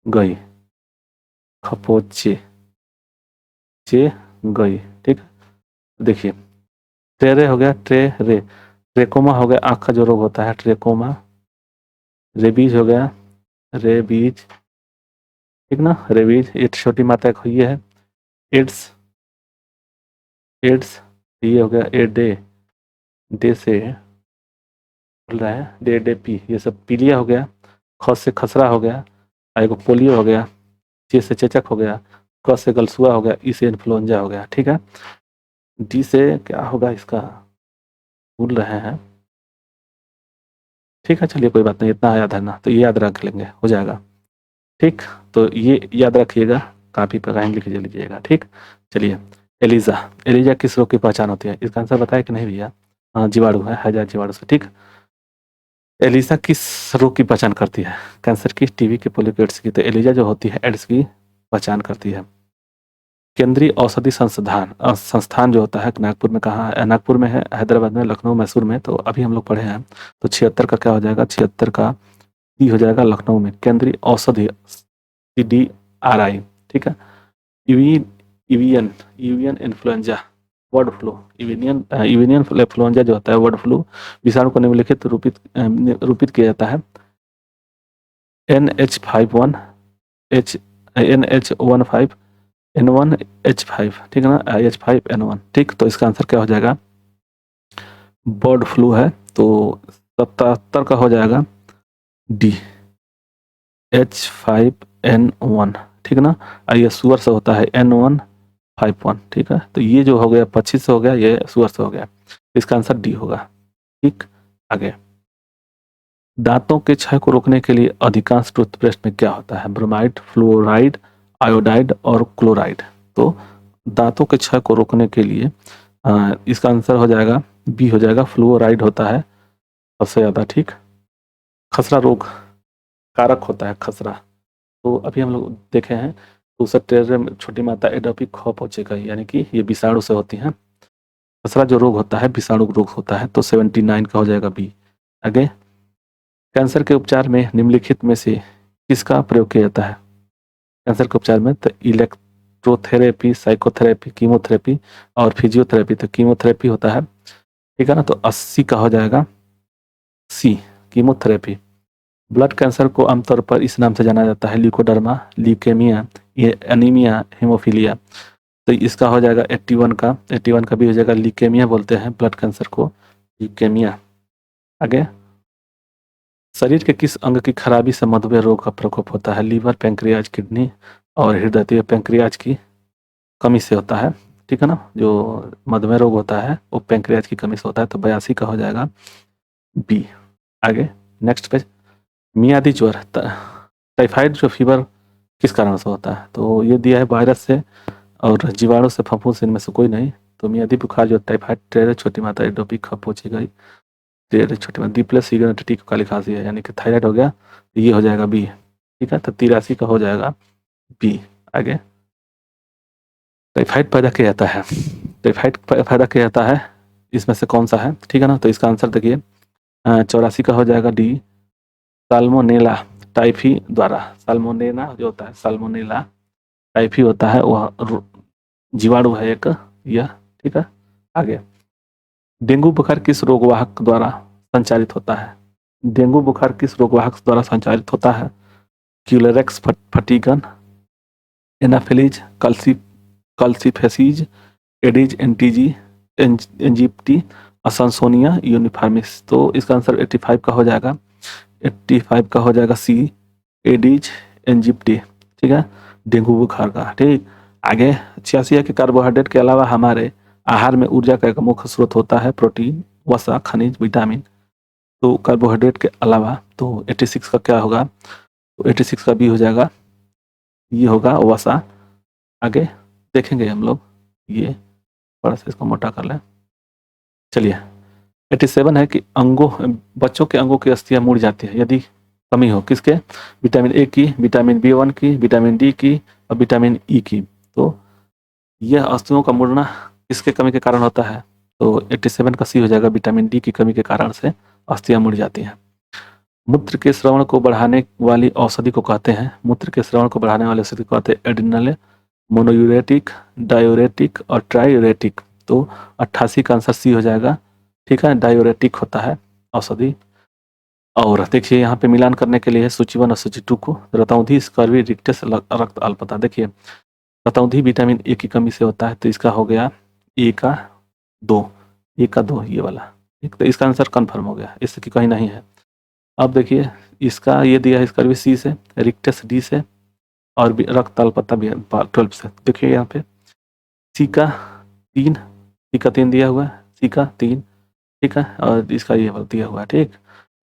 गई, खपोचे चे गई। ठीक, देखिए ट्रेरे हो गया, ट्रे रे, ट्रेकोमा हो गया, आँख का जो रोग होता है ट्रेकोमा। रेबीज हो गया, रेबीज। ठीक ना, रेबीज, ये छोटी माता एक हुई है। एड्स, एड्स, ये हो गया ए डे, डे से बोल रहा है, डे डे पी, ये सब पीलिया हो गया। ख से खसरा हो गया, एगो पोलियो हो गया, चे से चेचक हो गया, क से गलसुआ हो गया, ई से इन्फ्लुएंजा हो गया। ठीक है, डी से क्या होगा इसका, भूल रहे हैं। ठीक है, चलिए कोई बात नहीं, इतना याद है ना, तो ये याद रख लेंगे, हो जाएगा। ठीक, तो ये याद रखिएगा, कापी पर कहीं लिख लीजिएगा। ठीक, चलिए एलिजा, एलिजा किस रोग की पहचान होती है? इसका आंसर बताया कि नहीं भैया? हाँ, जीवाणु है, हैजा जीवाणु से। ठीक, एलिजा किस रोग की पहचान करती है? कैंसर की, टीबी की, पोलियो की, एड्स की। तो एलिजा जो होती है एड्स की पहचान करती है। केंद्रीय औषधि संस्थान जो होता है नागपुर में कहाँ है? नागपुर में है, हैदराबाद में, लखनऊ, मैसूर में। तो अभी हम लोग पढ़े हैं, तो 76 का क्या हो जाएगा? 76 का डी हो जाएगा, लखनऊ में। केंद्रीय औषधि CDRI, ठीक है। इवियन इवियन इन्फ्लुएंजा बर्ड फ्लू, इवियन इवियन इन्फ्लुएंजा जो होता है बर्ड फ्लू विषाणु को निम्नलिखित रूपित किया जाता है NH51 NH15 N1H5, ठीक है ना, H5N1, ठीक। तो इसका आंसर क्या हो जाएगा, बर्ड फ्लू है, तो 77 का हो जाएगा डी, H5N1, ठीक है ना। ये सुअर से होता है N151, ठीक है। तो ये जो हो गया पक्षी से हो गया, ये सुअर से हो गया, इसका आंसर डी होगा, ठीक। आगे, दांतों के क्षय को रोकने के लिए अधिकांश टूथपेस्ट में क्या होता है, ब्रोमाइड, फ्लोराइड, आयोडाइड और क्लोराइड। तो दांतों के क्षय को रोकने के लिए इसका आंसर हो जाएगा बी हो जाएगा, फ्लोराइड होता है सबसे ज़्यादा, ठीक। खसरा रोग कारक होता है खसरा, तो अभी हम लोग देखे हैं, तो उसे छोटी माता एडोपिक खौ पहुंचेगा, यानी कि ये विषाणु से होती हैं। खसरा जो रोग होता है विषाणु रोग होता है, तो 79 का हो जाएगा बी। आगे, कैंसर के उपचार में निम्नलिखित में से किसका प्रयोग किया जाता है, कैंसर के उपचार में, तो इलेक्ट्रोथेरेपी, साइकोथेरेपी, कीमोथेरेपी और फिजियोथेरेपी। तो कीमोथेरेपी होता है, ठीक है ना, तो 80 का हो जाएगा सी, कीमोथेरेपी। ब्लड कैंसर को आमतौर पर इस नाम से जाना जाता है, ल्यूकोडर्मा, ल्यूकेमिया, ये एनीमिया, हेमोफीलिया। तो इसका हो जाएगा 81 का भी हो जाएगा, ल्यूकेमिया बोलते हैं ब्लड कैंसर को, ल्यूकेमिया। आगे, शरीर के किस अंग की खराबी से मधुमेह रोग का प्रकोप होता है, लीवर, पैंक्रियाज, किडनी और हृदय। तो पैंक्रियाज की कमी से होता है, ठीक है ना, जो मधुमेह रोग होता है वो पैंक्रियाज की कमी से होता है, तो 82 का हो जाएगा बी। आगे, नेक्स्ट पेज, मियादी ज्वर, टाइफाइड जो फीवर किस कारण से होता है, तो ये दिया है वायरस से और जीवाणु से, फफूंद से, इनमें से कोई नहीं। तो मियादी बुखार जो टाइफाइड, टेरे छोटी मात्रा एडोपिक खा पहुंची गई, टेरे छोटी मात्रा, डी प्लस टी काली खांसी है, यानी कि थायराइड हो गया, तो ये हो जाएगा बी, ठीक है। तो 83 का हो जाएगा बी। आगे, टाइफाइड पैदा किया जाता है, टाइफाइड पैदा किया जाता है इसमें से कौन सा है, ठीक है ना। तो इसका आंसर देखिए 84 का हो जाएगा डी, साल्मोनेला टाइफी द्वारा। साल्मोनेला जो होता है, साल्मोनेला टाइफी होता है, वह जीवाणु है एक यह, ठीक है। आगे, डेंगू बुखार किस रोगवाहक द्वारा संचारित होता है, डेंगू बुखार किस रोगवाहक द्वारा संचारित होता है, क्यूलेरेक्स फटीगन, एनाफिलीज, कल्सीफेसीज, एडिज एंटीजी, एंजिप्टी, असंसोनिया यूनिफॉर्मिस। तो इसका आंसर 85 का हो जाएगा, 85 का हो जाएगा सी, एडिज एंजिप्टी, ठीक है, डेंगू बुखार का, ठीक। आगे, 86 है कि कार्बोहाइड्रेट के अलावा हमारे आहार में ऊर्जा का एक मुख्य स्रोत होता है प्रोटीन, वसा, खनिज, विटामिन। तो कार्बोहाइड्रेट के अलावा, तो 86 का क्या होगा, तो 86 का भी हो जाएगा, ये होगा वसा। आगे देखेंगे हम लोग, ये थोड़ा सा इसको मोटा कर लें, चलिए। 87 है कि बच्चों के अंगों की अस्थियां मुड़ जाती है यदि कमी हो किसके, विटामिन ए की, विटामिन B1 की, विटामिन डी की और विटामिन ई की। तो यह अस्थियों का मुड़ना किसके कमी के कारण होता है, तो 87 का सी हो जाएगा, विटामिन डी की कमी के कारण से अस्थियां मुड़ जाती हैं। मूत्र के श्रवण को बढ़ाने वाली औषधि को कहते हैं, मूत्र के श्रवण को बढ़ाने वाली औषधि को कहते हैं एड्रिनल, मोनोयूरेटिक, डायूरेटिक और ट्रायूरेटिक। तो 88 का आंसर सी हो जाएगा, ठीक है, डायूरेटिक होता है औषधि। और देखिए यहाँ पे मिलान करने के लिए सूची 1 और सूची 2 को, रतौंधी, स्कर्वी, रिक्टस, रक्त अल्पता। देखिए रतौंधी विटामिन ए की कमी से होता है, तो इसका हो गया ए का 2, ए का 2 ये वाला, ठीक। तो इसका आंसर कन्फर्म हो गया, इससे कि कहीं नहीं है। अब देखिए इसका ये दिया है, स्कर्वी सी से, रिक्टस डी से और रक्त अल्पता भी 12 से। देखिए यहाँ पे सी का 3, सी का 3 दिया हुआ है, सी का 3, ठीक है, और इसका ये दिया हुआ है, ठीक।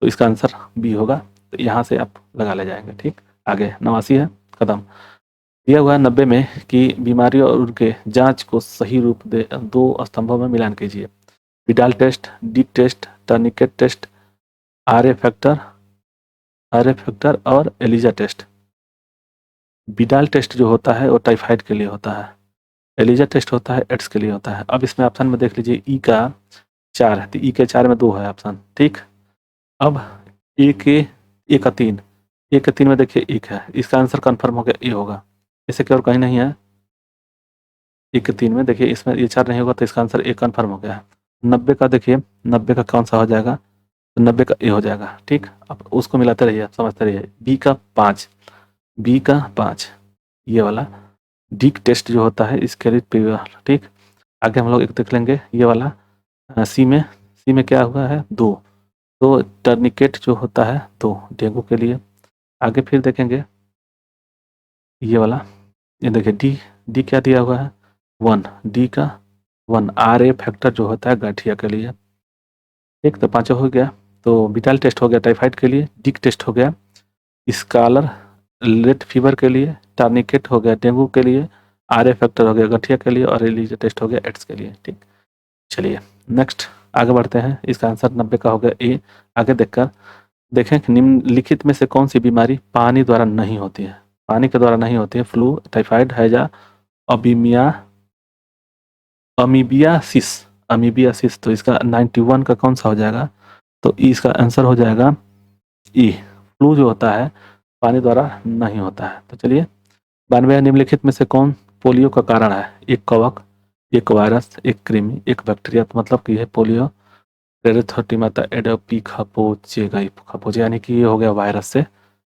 तो इसका आंसर बी होगा, तो यहाँ से आप लगा ले जाएंगे, ठीक। आगे 89 है कदम, दिया हुआ है 90 में कि बीमारियों और उनके जांच को सही रूप दे 2 स्तंभों में मिलान कीजिए, Widal test, D test, tourniquet test, R factor और एलिजा टेस्ट। विडाल टेस्ट जो होता है वो टाइफाइड के लिए होता है, एलिजा टेस्ट होता है एड्स के लिए होता है। अब इसमें ऑप्शन में देख लीजिए ई का 4 है, तो ई के 4 में 2 है ऑप्शन, ठीक। अब ए का 3, ए के 3 में देखिए 1 है, इसका आंसर कंफर्म हो गया, ए होगा, इससे क्या और कहीं नहीं है। 1 के 3 में देखिए, इसमें ये 4 नहीं होगा तो इसका आंसर ए कन्फर्म हो गया है। 90 का देखिए, 90 का कौन सा हो जाएगा, तो 90 का ए हो जाएगा। ठीक, अब उसको मिलाते रहिए, आप समझते रहिए। बी का 5, बी का 5 ये वाला डिक टेस्ट जो होता है इसके लिए ठीक। आगे हम लोग एक देख लेंगे ये वाला। सी में क्या हुआ है 2, तो टर्निकेट जो होता है 2 डेंगू के लिए। आगे फिर देखेंगे ये वाला, ये देखिए डी, डी क्या दिया हुआ है 1, डी का 1 आर ए फैक्टर जो होता है गठिया के लिए। एक तो 5 हो गया, तो विटाल टेस्ट हो गया टाइफाइड के लिए, डिक टेस्ट हो गया स्कालर लेट फीवर के लिए, टर्निकेट हो गया डेंगू के लिए, आर ए फैक्टर हो गया गठिया के लिए, और एलिजा टेस्ट हो गया एड्स के लिए। ठीक, चलिए नेक्स्ट आगे बढ़ते हैं। इसका आंसर 90 का हो गया ए। आगे देखकर देखें कि निम्नलिखित में से कौन सी बीमारी पानी द्वारा नहीं होती है, पानी के द्वारा नहीं होती है। फ्लू, टाइफाइड, हैजा, अबीमिया, अमीबियासिस, अमीबियासिस। तो इसका 91 का कौन सा हो जाएगा, तो इसका आंसर हो जाएगा ई। फ्लू जो होता है पानी द्वारा नहीं होता है। तो चलिए 92 निम्नलिखित में से कौन पोलियो का कारण है, एक कवक, एक वायरस, एक कृमि, एक बैक्टीरिया। तो मतलब कि है पोलियो एरिथ्रोमाटा एडोपी खपोजे यानी कि ये हो गया वायरस से।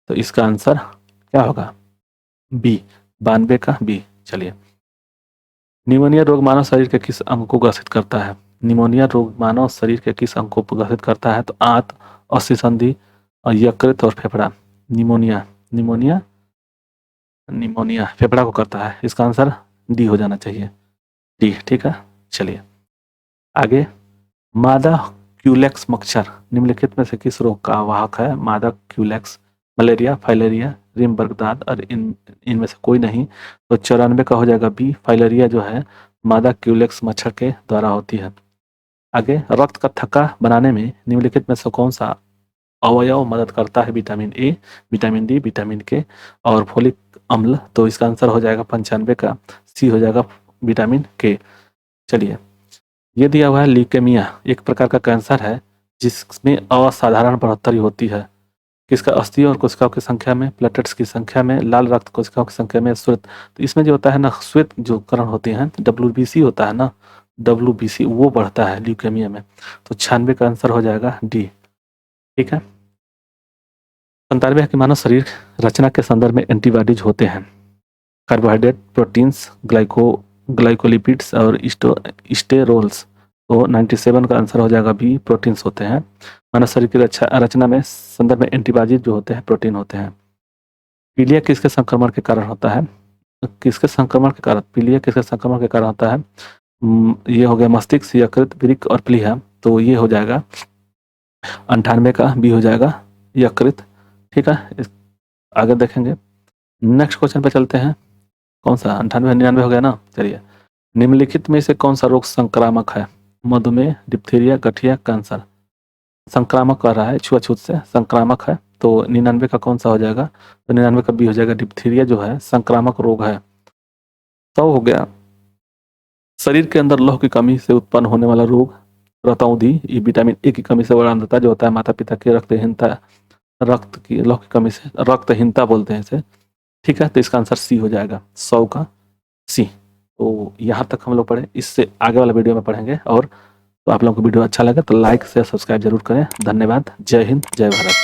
तो इसका आंसर क्या होगा बी, 92 का बी। चलिए, निमोनिया रोग मानव शरीर के किस अंग को ग्रसित करता है, निमोनिया रोग मानव शरीर के किस अंग को ग्रसित करता है, तो आंत, अस्थि संधि, और यकृत और फेफड़ा। निमोनिया निमोनिया निमोनिया फेफड़ा को करता है। इसका आंसर डी हो जाना चाहिए, डी। ठीक है, चलिए आगे। मादा क्यूलेक्स मच्छर निम्नलिखित में से किस रोग का वाहक है, मादा क्यूलेक्स, मलेरिया, फाइलेरिया, रिम्बर्गदाद, और इनमें से कोई नहीं। तो 94 का हो जाएगा बी, फाइलेरिया जो है मादा क्यूलेक्स मच्छर के द्वारा होती है। आगे, रक्त का थक्का बनाने में निम्नलिखित में से कौन सा अवयव मदद करता है, vitamin A, vitamin D, vitamin K, और फोलिक अम्ल। तो इसका आंसर हो जाएगा 95 का सी हो जाएगा, विटामिन के। चलिए, ये दिया हुआ है ल्यूकेमिया एक प्रकार का कैंसर है जिसमें असाधारण बढ़ोतरी होती है किसका, अस्थि और कोशिकाओं की संख्या में, प्लेटलेट्स की संख्या में, लाल रक्त कोशिकाओं की संख्या में, श्वेत। तो इसमें जो होता है ना, श्वेत जो कण होते हैं, WBC होता है ना, WBC वो बढ़ता है ल्यूकेमिया में। तो 96 का आंसर हो जाएगा डी। ठीक है, 97 के मानव शरीर रचना के संदर्भ में एंटीबॉडीज होते हैं, कार्बोहाइड्रेट, प्रोटीन्स, ग्लाइकोलिपिड्स और स्टेरोल्स। तो 97 का आंसर हो जाएगा बी, प्रोटीन्स होते हैं। मानव शरीर की रचना में संदर्भ में एंटीबॉडी जो होते हैं प्रोटीन होते हैं। पीलिया किसके संक्रमण के कारण होता है, किसके संक्रमण के कारण, पीलिया किसके संक्रमण के कारण होता है, ये हो गया मस्तिष्क, यकृत, वृक्क और प्लीहा। तो ये हो जाएगा 98 का बी हो जाएगा, यकृत। ठीक है, आगे देखेंगे। नेक्स्ट क्वेश्चन पे चलते हैं। कौन सा 98 99 हो गया ना। चलिए, निम्नलिखित में से कौन सा रोग संक्रामक है, मधुमेह, डिप्थीरिया, गठिया, कैंसर। संक्रामक कर रहा है, छुआछूत से संक्रामक है। तो 99 का कौन सा हो जाएगा, तो 99 का बी हो जाएगा, डिप्थीरिया जो है संक्रामक रोग है। 100 हो गया, शरीर के अंदर लौह की कमी से उत्पन्न होने वाला रोग रतौंधी। ये विटामिन ए की कमी से बड़ा जो होता है, माता पिता की रक्तहीनता, रक्त की लौह की कमी से रक्तहीनता बोलते हैं इसे। ठीक है, तो इसका आंसर सी हो जाएगा, 100 का सी। तो यहाँ तक हम लोग पढ़े, इससे आगे वाला वीडियो में पढ़ेंगे। और तो आप लोगों को वीडियो अच्छा लगे तो लाइक से सब्सक्राइब जरूर करें। धन्यवाद, जय हिंद, जय भारत।